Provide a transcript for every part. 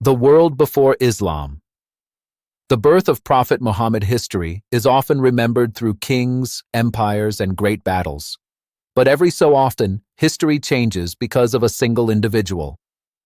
The world before Islam. The birth of Prophet Muhammad history is often remembered through kings, empires, and great battles. But every so often, history changes because of a single individual.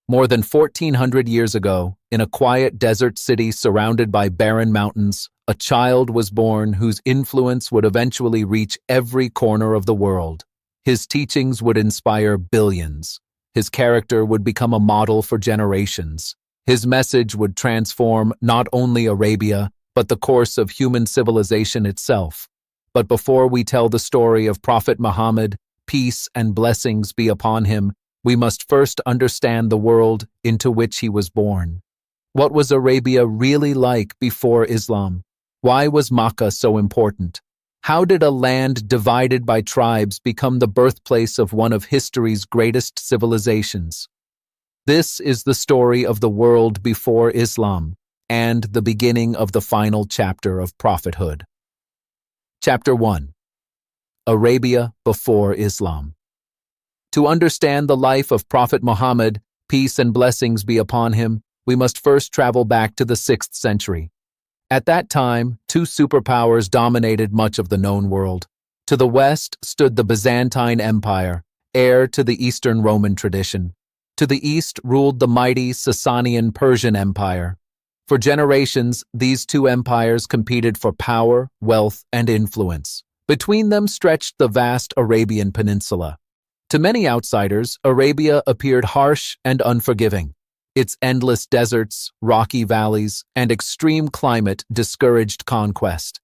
More than 1400 years ago, in a quiet desert city surrounded by barren mountains, a child was born whose influence would eventually reach every corner of the world. His teachings would inspire billions. His character would become a model for generations. His message would transform not only Arabia, but the course of human civilization itself. But before we tell the story of Prophet Muhammad, peace and blessings be upon him, we must first understand the world into which he was born. What was Arabia really like before Islam? Why was Makkah so important? How did a land divided by tribes become the birthplace of one of history's greatest civilizations? This is the story of the world before Islam and the beginning of the final chapter of prophethood. Chapter 1. Arabia before Islam. To understand the life of Prophet Muhammad, peace and blessings be upon him, we must first travel back to the 6th century. At that time, two superpowers dominated much of the known world. To the west stood the Byzantine Empire, heir to the Eastern Roman tradition. To the east ruled the mighty Sasanian Persian Empire. For generations, these two empires competed for power, wealth, and influence. Between them stretched the vast Arabian Peninsula. To many outsiders, Arabia appeared harsh and unforgiving. Its endless deserts, rocky valleys, and extreme climate discouraged conquest.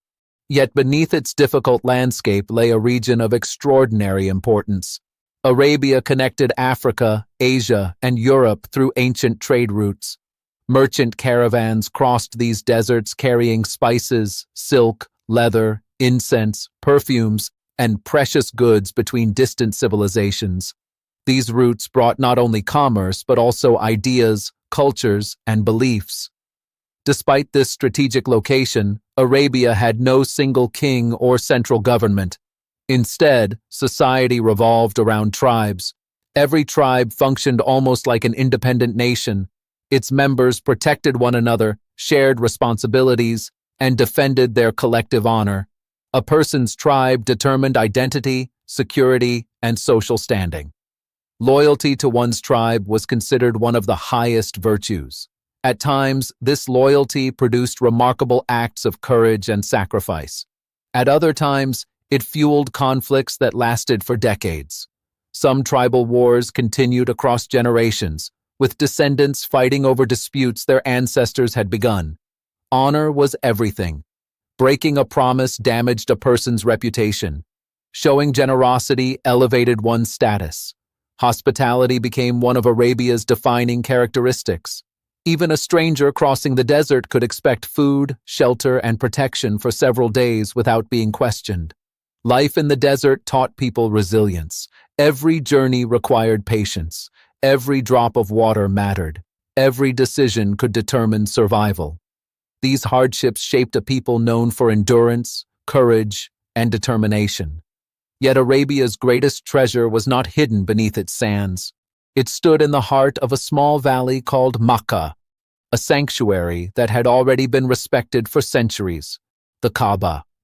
Yet beneath its difficult landscape lay a region of extraordinary importance. Arabia connected Africa, Asia, and Europe through ancient trade routes. Merchant caravans crossed these deserts carrying spices, silk, leather, incense, perfumes, and precious goods between distant civilizations. These routes brought not only commerce but also ideas, cultures, and beliefs. Despite this strategic location, Arabia had no single king or central government. Instead, society revolved around tribes. Every tribe functioned almost like an independent nation. Its members protected one another, shared responsibilities, and defended their collective honor. A person's tribe determined identity, security, and social standing. Loyalty to one's tribe was considered one of the highest virtues. At times, this loyalty produced remarkable acts of courage and sacrifice. At other times, it fueled conflicts that lasted for decades. Some tribal wars continued across generations, with descendants fighting over disputes their ancestors had begun. Honor was everything. Breaking a promise damaged a person's reputation. Showing generosity elevated one's status. Hospitality became one of Arabia's defining characteristics. Even a stranger crossing the desert could expect food, shelter, and protection for several days without being questioned. Life in the desert taught people resilience. Every journey required patience. Every drop of water mattered. Every decision could determine survival. These hardships shaped a people known for endurance, courage, and determination. Yet Arabia's greatest treasure was not hidden beneath its sands. It stood in the heart of a small valley called Makkah, a sanctuary that had already been respected for centuries, the Kaaba.